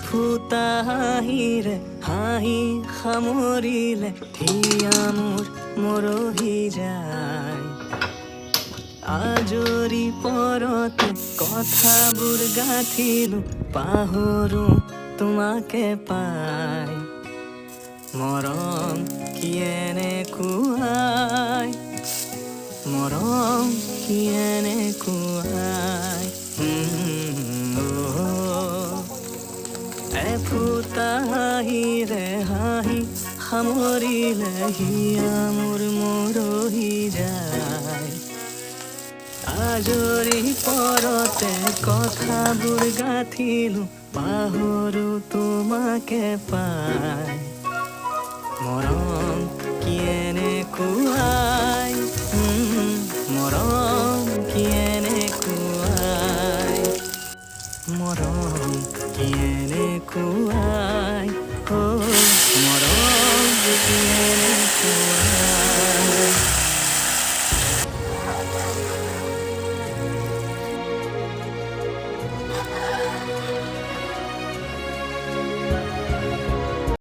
ফুটা হাঁহিৰে হাঁহি সামৰিলে হিয়া মোৰ মৰহি যায়। আজৰি পৰতে কথাবোৰ গাঁঠিলো পাহৰো তোমাকে পাই। মৰম কি এনেকুৱাই, মৰম কি এনেকুৱাই। এফুটা হাঁহিৰে হাঁহি সামৰিলে হিয়া মোৰ মৰহি যায়। আজৰি পৰতে কথাবোৰ গাঁঠিলো পাহৰো তোমাকে পাই।